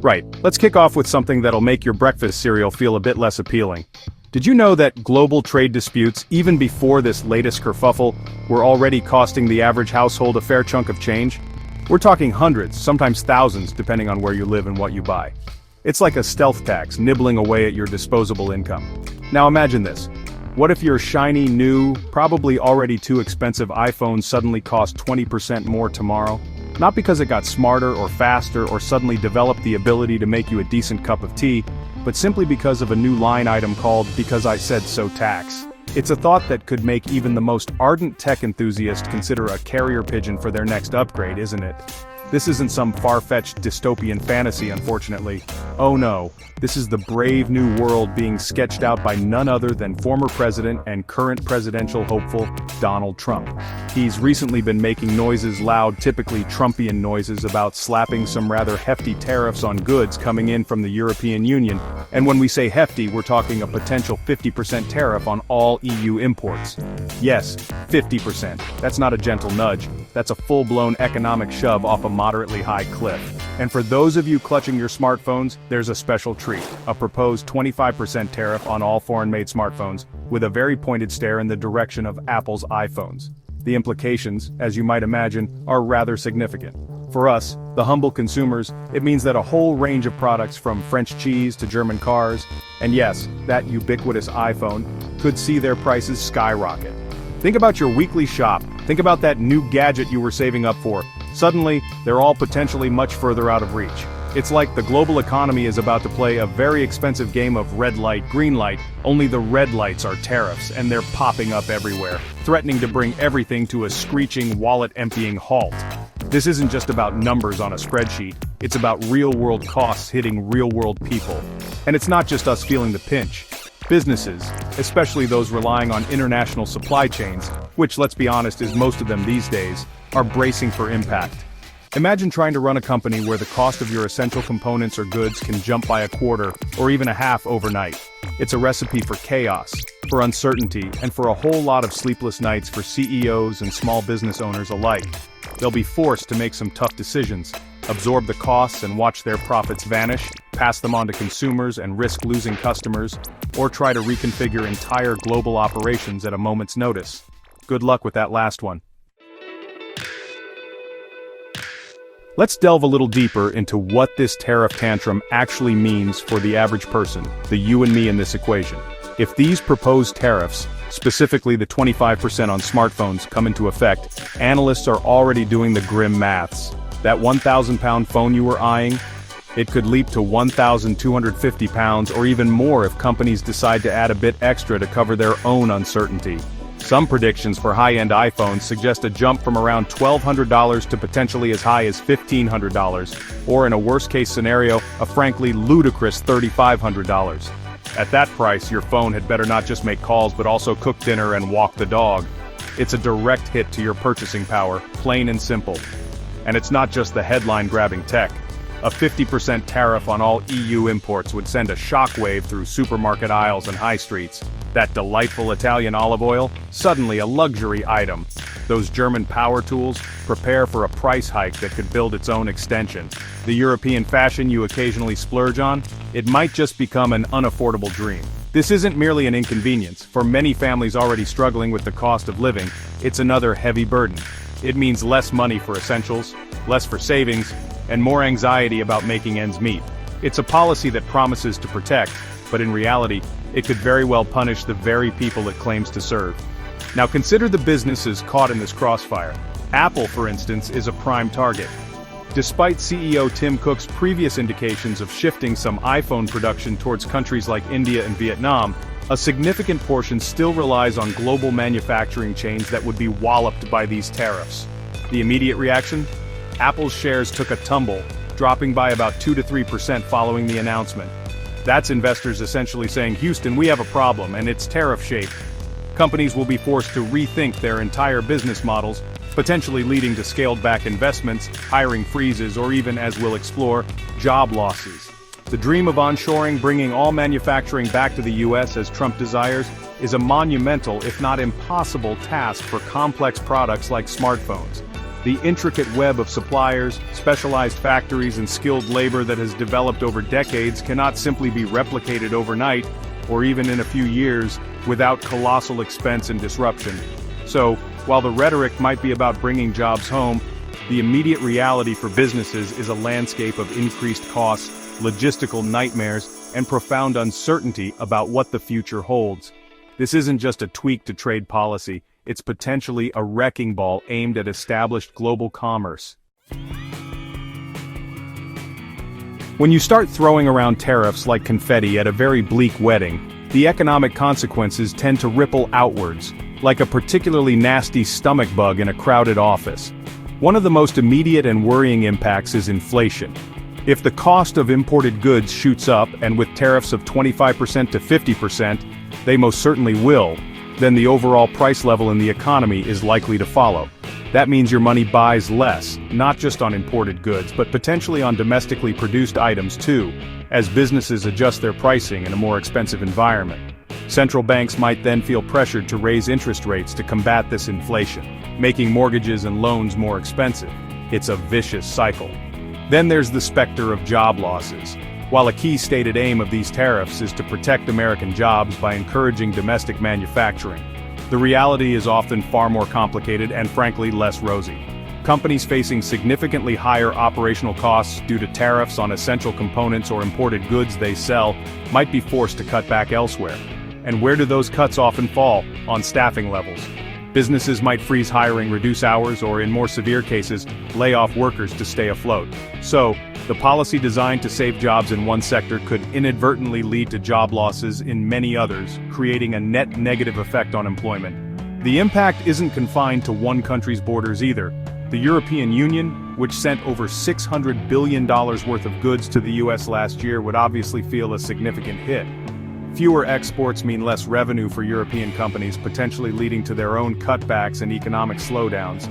Right, let's kick off with something that'll make your breakfast cereal feel a bit less appealing. Did you know that global trade disputes, even before this latest kerfuffle, were already costing the average household a fair chunk of change? We're talking hundreds, sometimes thousands, depending on where you live and what you buy. It's like a stealth tax nibbling away at your disposable income. Now imagine this. What if your shiny, new, probably already too expensive iPhone suddenly cost 20% more tomorrow? Not because it got smarter or faster or suddenly developed the ability to make you a decent cup of tea, but simply because of a new line item called "Because I Said So" tax. It's a thought that could make even the most ardent tech enthusiast consider a carrier pigeon for their next upgrade, isn't it? This isn't some far-fetched dystopian fantasy, unfortunately. Oh no, this is the brave new world being sketched out by none other than former president and current presidential hopeful, Donald Trump. He's recently been making noises loud, typically Trumpian noises about slapping some rather hefty tariffs on goods coming in from the European Union, and when we say hefty, we're talking a potential 50% tariff on all EU imports. Yes, 50%. That's not a gentle nudge, that's a full-blown economic shove off a moderately high cliff. And for those of you clutching your smartphones, there's a special treat, a proposed 25% tariff on all foreign-made smartphones, with a very pointed stare in the direction of Apple's iPhones. The implications, as you might imagine, are rather significant. For us, the humble consumers, it means that a whole range of products from French cheese to German cars, and yes, that ubiquitous iPhone, could see their prices skyrocket. Think about your weekly shop, think about that new gadget you were saving up for. Suddenly, they're all potentially much further out of reach. It's like the global economy is about to play a very expensive game of red light, green light, only the red lights are tariffs, and they're popping up everywhere, threatening to bring everything to a screeching, wallet-emptying halt. This isn't just about numbers on a spreadsheet, it's about real-world costs hitting real-world people. And it's not just us feeling the pinch. Businesses, especially those relying on international supply chains, which, let's be honest, is most of them these days, are bracing for impact. Imagine trying to run a company where the cost of your essential components or goods can jump by a quarter, or even a half overnight. It's a recipe for chaos, for uncertainty, and for a whole lot of sleepless nights for CEOs and small business owners alike. They'll be forced to make some tough decisions, absorb the costs and watch their profits vanish, pass them on to consumers and risk losing customers, or try to reconfigure entire global operations at a moment's notice. Good luck with that last one. Let's delve a little deeper into what this tariff tantrum actually means for the average person, the you and me in this equation. If these proposed tariffs, specifically the 25% on smartphones, come into effect, analysts are already doing the grim maths. That 1,000-pound phone you were eyeing, it could leap to 1,250 pounds or even more if companies decide to add a bit extra to cover their own uncertainty. Some predictions for high-end iPhones suggest a jump from around $1,200 to potentially as high as $1,500, or in a worst-case scenario, a frankly ludicrous $3,500. At that price, your phone had better not just make calls but also cook dinner and walk the dog. It's a direct hit to your purchasing power, plain and simple. And it's not just the headline-grabbing tech. A 50% tariff on all EU imports would send a shockwave through supermarket aisles and high streets. That delightful Italian olive oil, suddenly a luxury item. Those German power tools, prepare for a price hike that could build its own extension. The European fashion you occasionally splurge on, it might just become an unaffordable dream. This isn't merely an inconvenience. For many families already struggling with the cost of living, it's another heavy burden. It means less money for essentials, less for savings, and more anxiety about making ends meet. It's a policy that promises to protect, but in reality, it could very well punish the very people it claims to serve. Now consider the businesses caught in this crossfire. Apple, for instance, is a prime target. Despite CEO Tim Cook's previous indications of shifting some iPhone production towards countries like India and Vietnam, a significant portion still relies on global manufacturing chains that would be walloped by these tariffs. The immediate reaction? Apple's shares took a tumble, dropping by about 2 to 3% following the announcement. That's investors essentially saying, Houston, we have a problem, and it's tariff-shaped. Companies will be forced to rethink their entire business models, potentially leading to scaled-back investments, hiring freezes, or even, as we'll explore, job losses. The dream of onshoring, bringing all manufacturing back to the US as Trump desires, is a monumental, if not impossible, task for complex products like smartphones. The intricate web of suppliers, specialized factories and skilled labor that has developed over decades cannot simply be replicated overnight, or even in a few years, without colossal expense and disruption. So, while the rhetoric might be about bringing jobs home, the immediate reality for businesses is a landscape of increased costs, logistical nightmares, and profound uncertainty about what the future holds. This isn't just a tweak to trade policy, it's potentially a wrecking ball aimed at established global commerce. When you start throwing around tariffs like confetti at a very bleak wedding, the economic consequences tend to ripple outwards, like a particularly nasty stomach bug in a crowded office. One of the most immediate and worrying impacts is inflation. If the cost of imported goods shoots up, and with tariffs of 25% to 50%, they most certainly will, then the overall price level in the economy is likely to follow. That means your money buys less, not just on imported goods, but potentially on domestically produced items too, as businesses adjust their pricing in a more expensive environment. Central banks might then feel pressured to raise interest rates to combat this inflation, making mortgages and loans more expensive. It's a vicious cycle. Then there's the specter of job losses. While a key stated aim of these tariffs is to protect American jobs by encouraging domestic manufacturing, the reality is often far more complicated and frankly less rosy. Companies facing significantly higher operational costs due to tariffs on essential components or imported goods they sell might be forced to cut back elsewhere. And where do those cuts often fall? On staffing levels. Businesses might freeze hiring, reduce hours, or in more severe cases, lay off workers to stay afloat. So, the policy designed to save jobs in one sector could inadvertently lead to job losses in many others, creating a net negative effect on employment. The impact isn't confined to one country's borders either. The European Union, which sent over $600 billion worth of goods to the US last year, would obviously feel a significant hit. Fewer exports mean less revenue for European companies, potentially leading to their own cutbacks and economic slowdowns.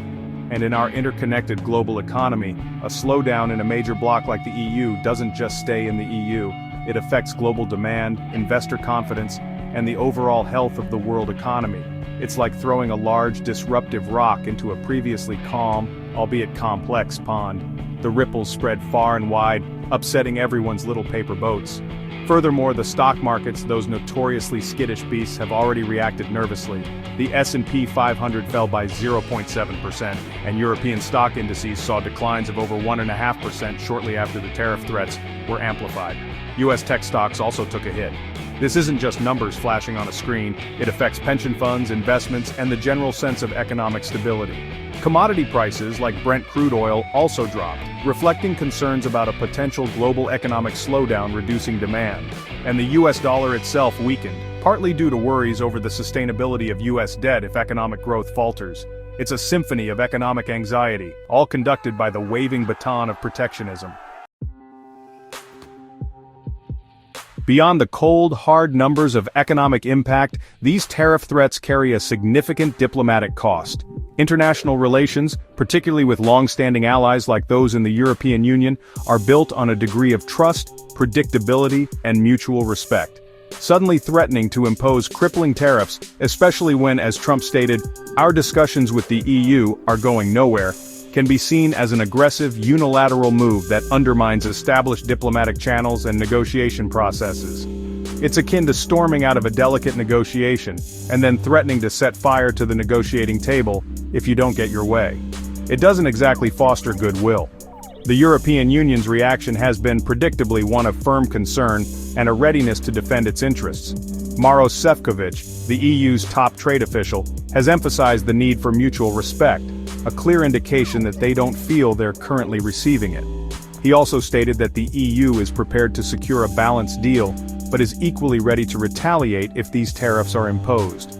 And in our interconnected global economy, a slowdown in a major bloc like the EU doesn't just stay in the EU, it affects global demand, investor confidence, and the overall health of the world economy. It's like throwing a large, disruptive rock into a previously calm, albeit complex pond. The ripples spread far and wide, upsetting everyone's little paper boats. Furthermore, the stock markets, those notoriously skittish beasts, have already reacted nervously. The S&P 500 fell by 0.7%, and European stock indices saw declines of over 1.5% shortly after the tariff threats were amplified. US tech stocks also took a hit. This isn't just numbers flashing on a screen, it affects pension funds, investments, and the general sense of economic stability. Commodity prices, like Brent crude oil, also dropped, reflecting concerns about a potential global economic slowdown reducing demand. And the US dollar itself weakened, partly due to worries over the sustainability of US debt if economic growth falters. It's a symphony of economic anxiety, all conducted by the waving baton of protectionism. Beyond the cold, hard numbers of economic impact, these tariff threats carry a significant diplomatic cost. International relations, particularly with long-standing allies like those in the European Union, are built on a degree of trust, predictability, and mutual respect. Suddenly threatening to impose crippling tariffs, especially when, as Trump stated, our discussions with the EU are going nowhere, can be seen as an aggressive, unilateral move that undermines established diplomatic channels and negotiation processes. It's akin to storming out of a delicate negotiation, and then threatening to set fire to the negotiating table if you don't get your way. It doesn't exactly foster goodwill. The European Union's reaction has been predictably one of firm concern and a readiness to defend its interests. Maros Sefcovic, the EU's top trade official, has emphasized the need for mutual respect, a clear indication that they don't feel they're currently receiving it. He also stated that the EU is prepared to secure a balanced deal, but is equally ready to retaliate if these tariffs are imposed.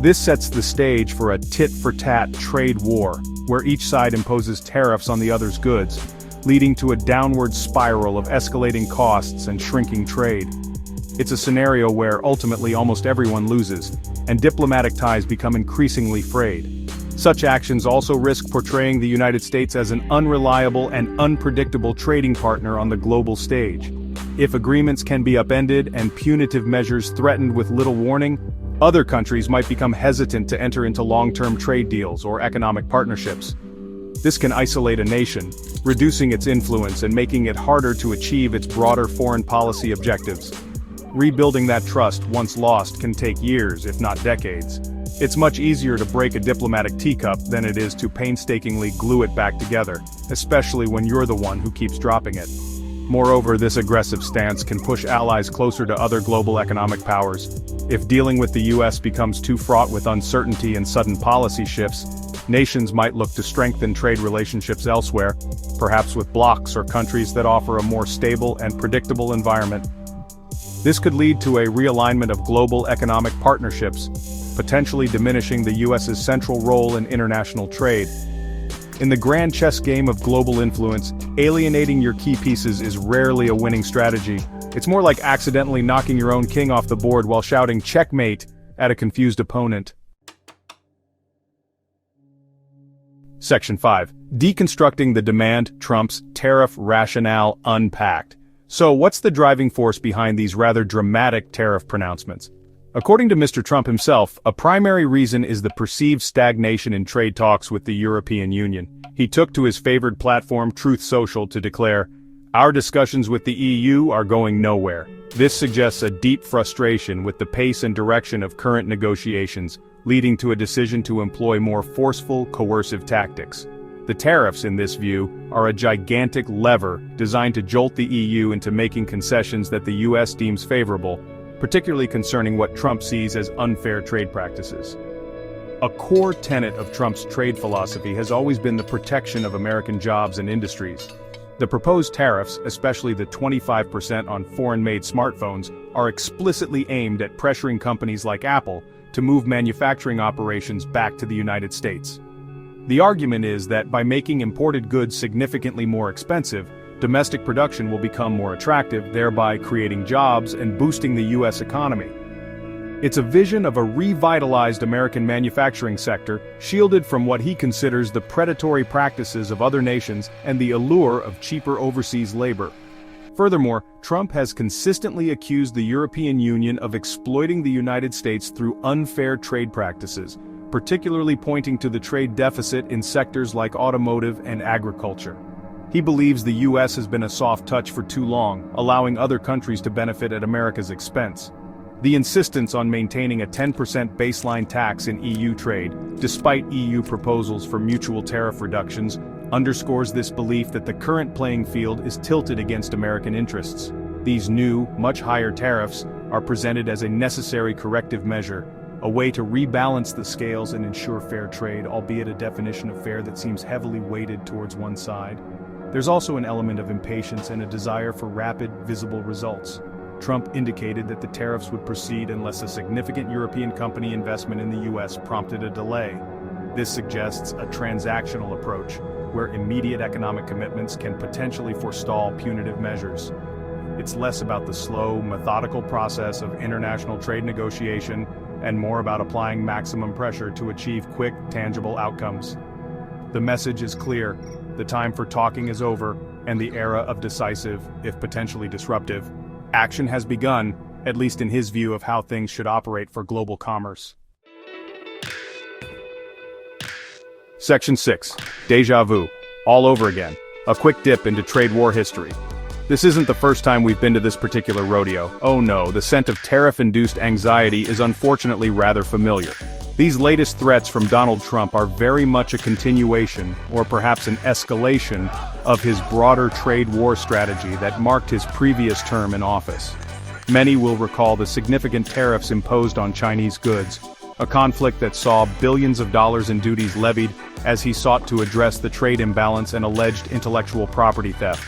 This sets the stage for a tit-for-tat trade war, where each side imposes tariffs on the other's goods, leading to a downward spiral of escalating costs and shrinking trade. It's a scenario where ultimately almost everyone loses, and diplomatic ties become increasingly frayed. Such actions also risk portraying the United States as an unreliable and unpredictable trading partner on the global stage. If agreements can be upended and punitive measures threatened with little warning, other countries might become hesitant to enter into long-term trade deals or economic partnerships. This can isolate a nation, reducing its influence and making it harder to achieve its broader foreign policy objectives. Rebuilding that trust once lost can take years, if not decades. It's much easier to break a diplomatic teacup than it is to painstakingly glue it back together, especially when you're the one who keeps dropping it. Moreover, this aggressive stance can push allies closer to other global economic powers. If dealing with the US becomes too fraught with uncertainty and sudden policy shifts, nations might look to strengthen trade relationships elsewhere, perhaps with blocs or countries that offer a more stable and predictable environment. This could lead to a realignment of global economic partnerships, potentially diminishing the US's central role in international trade. In the grand chess game of global influence, alienating your key pieces is rarely a winning strategy. It's more like accidentally knocking your own king off the board while shouting checkmate at a confused opponent. Section 5. Deconstructing the demand Trump's tariff rationale unpacked. So what's the driving force behind these rather dramatic tariff pronouncements? According to Mr. Trump himself, a primary reason is the perceived stagnation in trade talks with the European Union. He took to his favored platform, Truth Social, to declare, "Our discussions with the EU are going nowhere." This suggests a deep frustration with the pace and direction of current negotiations, leading to a decision to employ more forceful, coercive tactics. The tariffs, in this view, are a gigantic lever designed to jolt the EU into making concessions that the US deems favorable, particularly concerning what Trump sees as unfair trade practices. A core tenet of Trump's trade philosophy has always been the protection of American jobs and industries. The proposed tariffs, especially the 25% on foreign-made smartphones, are explicitly aimed at pressuring companies like Apple to move manufacturing operations back to the United States. The argument is that by making imported goods significantly more expensive, domestic production will become more attractive, thereby creating jobs and boosting the US economy. It's a vision of a revitalized American manufacturing sector, shielded from what he considers the predatory practices of other nations and the allure of cheaper overseas labor. Furthermore, Trump has consistently accused the European Union of exploiting the United States through unfair trade practices, particularly pointing to the trade deficit in sectors like automotive and agriculture. He believes the US has been a soft touch for too long, allowing other countries to benefit at America's expense. The insistence on maintaining a 10% baseline tax in EU trade, despite EU proposals for mutual tariff reductions, underscores this belief that the current playing field is tilted against American interests. These new, much higher tariffs are presented as a necessary corrective measure, a way to rebalance the scales and ensure fair trade, albeit a definition of fair that seems heavily weighted towards one side. There's also an element of impatience and a desire for rapid, visible results. Trump indicated that the tariffs would proceed unless a significant European company investment in the US prompted a delay. This suggests a transactional approach, where immediate economic commitments can potentially forestall punitive measures. It's less about the slow, methodical process of international trade negotiation and more about applying maximum pressure to achieve quick, tangible outcomes. The message is clear. The time for talking is over, and the era of decisive, if potentially disruptive, action has begun, at least in his view of how things should operate for global commerce. Section 6. Deja vu. All over again. A quick dip into trade war history. This isn't the first time we've been to this particular rodeo. Oh no, the scent of tariff-induced anxiety is unfortunately rather familiar. These latest threats from Donald Trump are very much a continuation, or perhaps an escalation, of his broader trade war strategy that marked his previous term in office. Many will recall the significant tariffs imposed on Chinese goods, a conflict that saw billions of dollars in duties levied as he sought to address the trade imbalance and alleged intellectual property theft.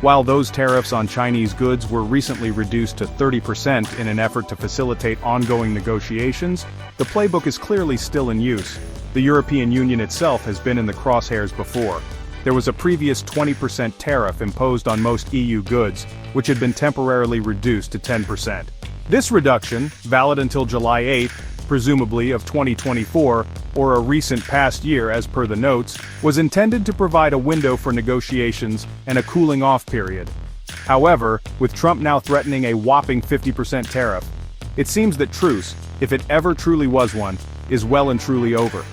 While those tariffs on Chinese goods were recently reduced to 30% in an effort to facilitate ongoing negotiations, the playbook is clearly still in use. The European Union itself has been in the crosshairs before. There was a previous 20% tariff imposed on most EU goods, which had been temporarily reduced to 10%. This reduction, valid until July 8, presumably of 2024, or a recent past year as per the notes, was intended to provide a window for negotiations and a cooling-off period. However, with Trump now threatening a whopping 50% tariff, it seems that truce, if it ever truly was one, is well and truly over.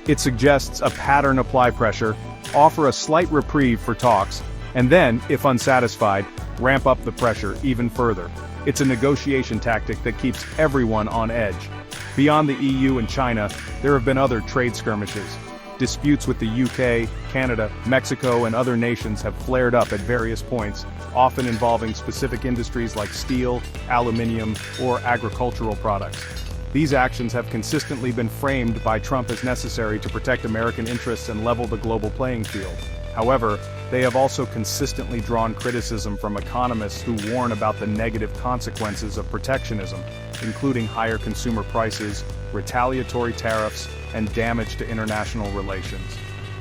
It suggests a pattern apply pressure, offer a slight reprieve for talks, and then, if unsatisfied, ramp up the pressure even further. It's a negotiation tactic that keeps everyone on edge. Beyond the EU and China, there have been other trade skirmishes. Disputes with the UK, Canada, Mexico, and other nations have flared up at various points, often involving specific industries like steel, aluminium, or agricultural products. These actions have consistently been framed by Trump as necessary to protect American interests and level the global playing field. However, they have also consistently drawn criticism from economists who warn about the negative consequences of protectionism, including higher consumer prices, retaliatory tariffs, and damage to international relations.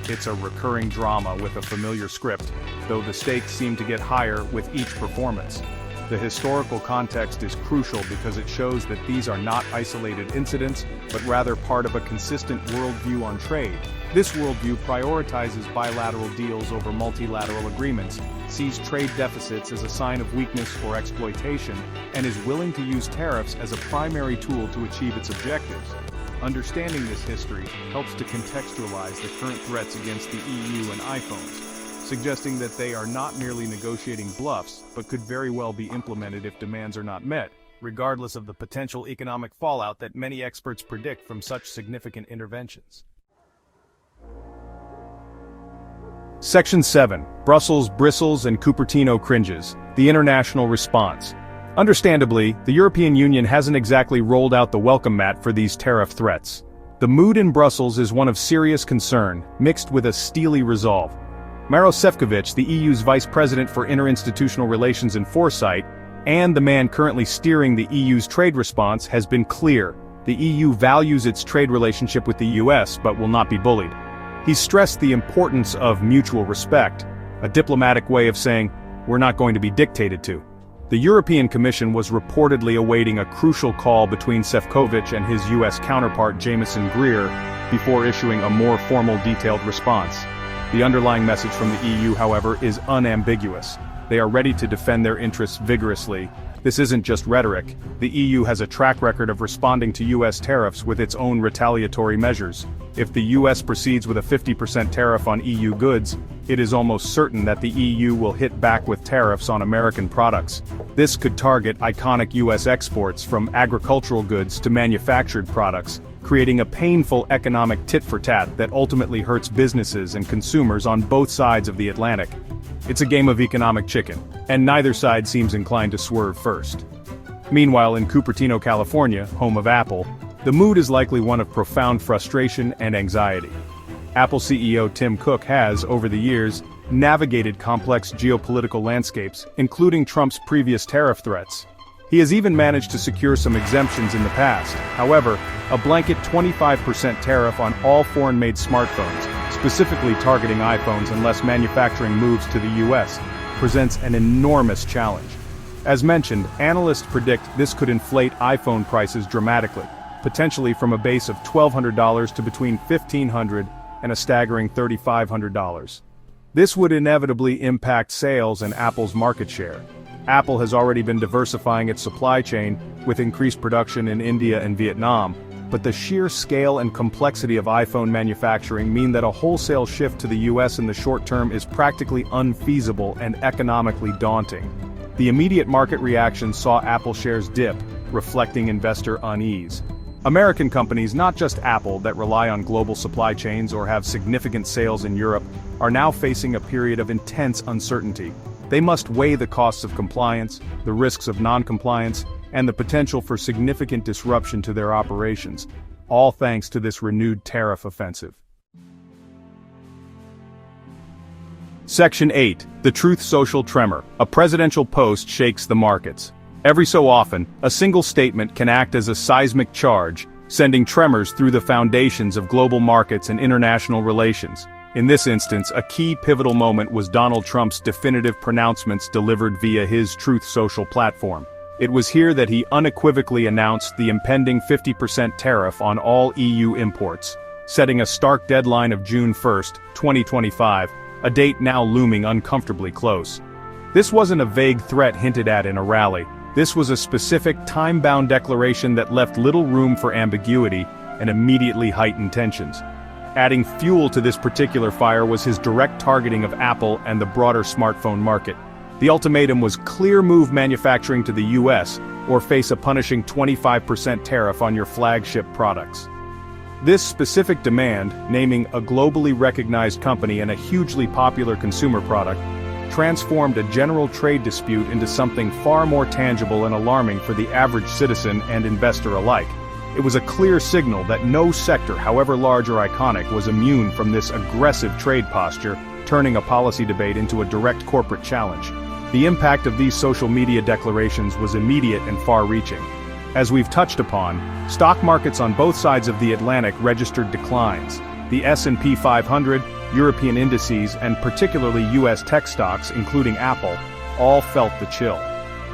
It's a recurring drama with a familiar script, though the stakes seem to get higher with each performance. The historical context is crucial because it shows that these are not isolated incidents, but rather part of a consistent worldview on trade. This worldview prioritizes bilateral deals over multilateral agreements, sees trade deficits as a sign of weakness or exploitation, and is willing to use tariffs as a primary tool to achieve its objectives. Understanding this history helps to contextualize the current threats against the EU and iPhones, suggesting that they are not merely negotiating bluffs, but could very well be implemented if demands are not met, regardless of the potential economic fallout that many experts predict from such significant interventions. Section 7. Brussels bristles and Cupertino cringes. The international response. Understandably, the European Union hasn't exactly rolled out the welcome mat for these tariff threats. The mood in Brussels is one of serious concern, mixed with a steely resolve. Maroš Šefčovič, the EU's Vice President for Interinstitutional Relations and Foresight, and the man currently steering the EU's trade response, has been clear. The EU values its trade relationship with the US but will not be bullied. He stressed the importance of mutual respect, a diplomatic way of saying, we're not going to be dictated to. The European Commission was reportedly awaiting a crucial call between Šefčovič and his US counterpart Jameson Greer before issuing a more formal detailed response. The underlying message from the EU, however, is unambiguous. They are ready to defend their interests vigorously. This isn't just rhetoric. The EU has a track record of responding to US tariffs with its own retaliatory measures. If the US proceeds with a 50% tariff on EU goods, it is almost certain that the EU will hit back with tariffs on American products. This could target iconic US exports from agricultural goods to manufactured products, creating a painful economic tit-for-tat that ultimately hurts businesses and consumers on both sides of the Atlantic. It's a game of economic chicken, and neither side seems inclined to swerve first. Meanwhile, in Cupertino, California, home of Apple, the mood is likely one of profound frustration and anxiety. Apple CEO Tim Cook has, over the years, navigated complex geopolitical landscapes, including Trump's previous tariff threats. He has even managed to secure some exemptions in the past. However, a blanket 25% tariff on all foreign-made smartphones, specifically targeting iPhones unless manufacturing moves to the US, presents an enormous challenge. As mentioned, analysts predict this could inflate iPhone prices dramatically, potentially from a base of $1,200 to between $1,500 and a staggering $3,500. This would inevitably impact sales and Apple's market share. Apple has already been diversifying its supply chain, with increased production in India and Vietnam, but the sheer scale and complexity of iPhone manufacturing mean that a wholesale shift to the US in the short term is practically unfeasible and economically daunting. The immediate market reaction saw Apple shares dip, reflecting investor unease. American companies, not just Apple, that rely on global supply chains or have significant sales in Europe, are now facing a period of intense uncertainty. They must weigh the costs of compliance, the risks of non-compliance, and the potential for significant disruption to their operations, all thanks to this renewed tariff offensive. Section 8. The Truth Social Tremor. A presidential post shakes the markets. Every so often, a single statement can act as a seismic charge, sending tremors through the foundations of global markets and international relations. In this instance, a key pivotal moment was Donald Trump's definitive pronouncements delivered via his Truth Social platform. It was here that he unequivocally announced the impending 50% tariff on all EU imports, setting a stark deadline of June 1, 2025, a date now looming uncomfortably close. This wasn't a vague threat hinted at in a rally. This was a specific, time-bound declaration that left little room for ambiguity and immediately heightened tensions. Adding fuel to this particular fire was his direct targeting of Apple and the broader smartphone market. The ultimatum was clear: move manufacturing to the US, or face a punishing 25% tariff on your flagship products. This specific demand, naming a globally recognized company and a hugely popular consumer product, transformed a general trade dispute into something far more tangible and alarming for the average citizen and investor alike. It was a clear signal that no sector, however large or iconic, was immune from this aggressive trade posture, turning a policy debate into a direct corporate challenge. The impact of these social media declarations was immediate and far-reaching. As we've touched upon, stock markets on both sides of the Atlantic registered declines. The S&P 500, European indices, and particularly US tech stocks, including Apple, all felt the chill.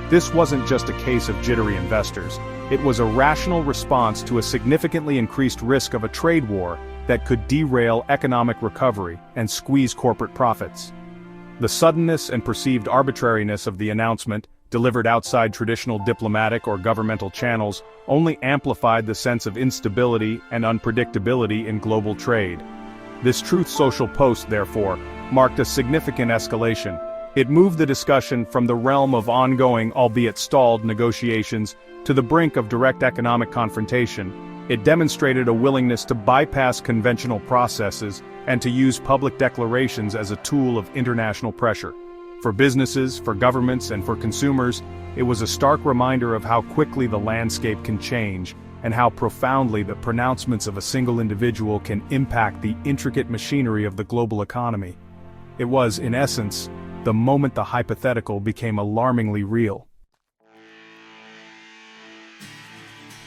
This wasn't just a case of jittery investors. It was a rational response to a significantly increased risk of a trade war that could derail economic recovery and squeeze corporate profits. The suddenness and perceived arbitrariness of the announcement, delivered outside traditional diplomatic or governmental channels, only amplified the sense of instability and unpredictability in global trade. This Truth Social post, therefore, marked a significant escalation. It moved the discussion from the realm of ongoing, albeit stalled, negotiations to the brink of direct economic confrontation. It demonstrated a willingness to bypass conventional processes and to use public declarations as a tool of international pressure. For businesses, for governments, and for consumers, it was a stark reminder of how quickly the landscape can change, and how profoundly the pronouncements of a single individual can impact the intricate machinery of the global economy. It was, in essence, the moment the hypothetical became alarmingly real.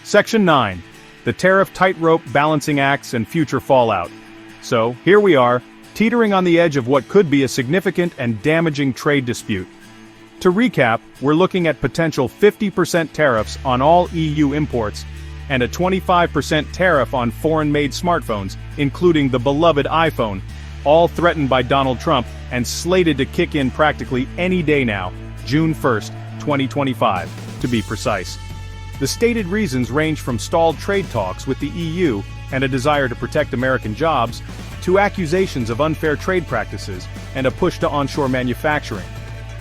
Section 9. The Tariff Tightrope Balancing Acts and Future Fallout. So, here we are, teetering on the edge of what could be a significant and damaging trade dispute. To recap, we're looking at potential 50% tariffs on all EU imports, and a 25% tariff on foreign-made smartphones, including the beloved iPhone, all threatened by Donald Trump and slated to kick in practically any day now, June 1st, 2025, to be precise. The stated reasons range from stalled trade talks with the EU and a desire to protect American jobs, to accusations of unfair trade practices and a push to onshore manufacturing.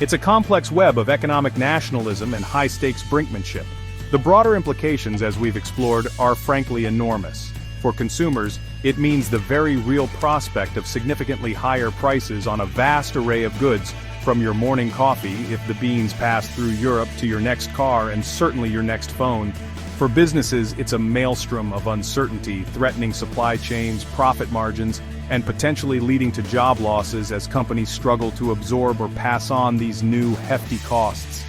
It's a complex web of economic nationalism and high-stakes brinkmanship. The broader implications, as we've explored, are frankly enormous. For consumers, it means the very real prospect of significantly higher prices on a vast array of goods, from your morning coffee, if the beans pass through Europe, to your next car and certainly your next phone. For businesses, it's a maelstrom of uncertainty, threatening supply chains, profit margins, and potentially leading to job losses as companies struggle to absorb or pass on these new, hefty costs.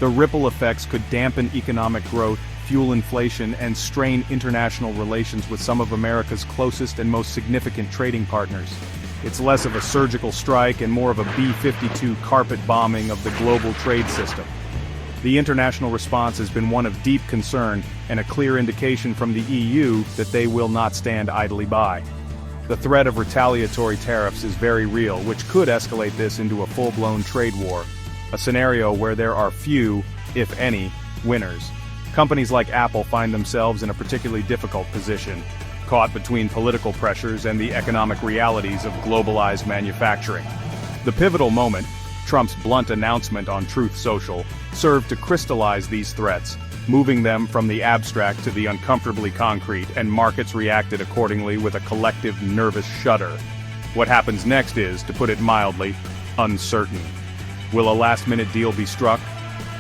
The ripple effects could dampen economic growth, fuel inflation, and strain international relations with some of America's closest and most significant trading partners. It's less of a surgical strike and more of a B-52 carpet bombing of the global trade system. The international response has been one of deep concern and a clear indication from the EU that they will not stand idly by. The threat of retaliatory tariffs is very real, which could escalate this into a full-blown trade war, a scenario where there are few, if any, winners. Companies like Apple find themselves in a particularly difficult position, caught between political pressures and the economic realities of globalized manufacturing. The pivotal moment, Trump's blunt announcement on Truth Social, served to crystallize these threats, moving them from the abstract to the uncomfortably concrete, and markets reacted accordingly with a collective nervous shudder. What happens next is, to put it mildly, uncertain. Will a last-minute deal be struck?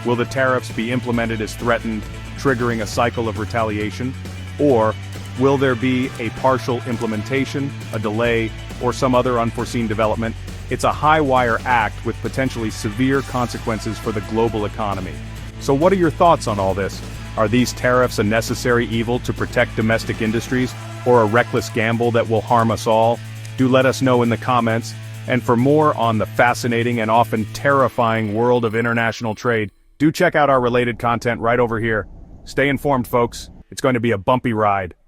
Will the tariffs be implemented as threatened, triggering a cycle of retaliation? Or will there be a partial implementation, a delay, or some other unforeseen development? It's a high-wire act with potentially severe consequences for the global economy. So what are your thoughts on all this? Are these tariffs a necessary evil to protect domestic industries, or a reckless gamble that will harm us all? Do let us know in the comments. And for more on the fascinating and often terrifying world of international trade, do check out our related content right over here. Stay informed, folks. It's going to be a bumpy ride.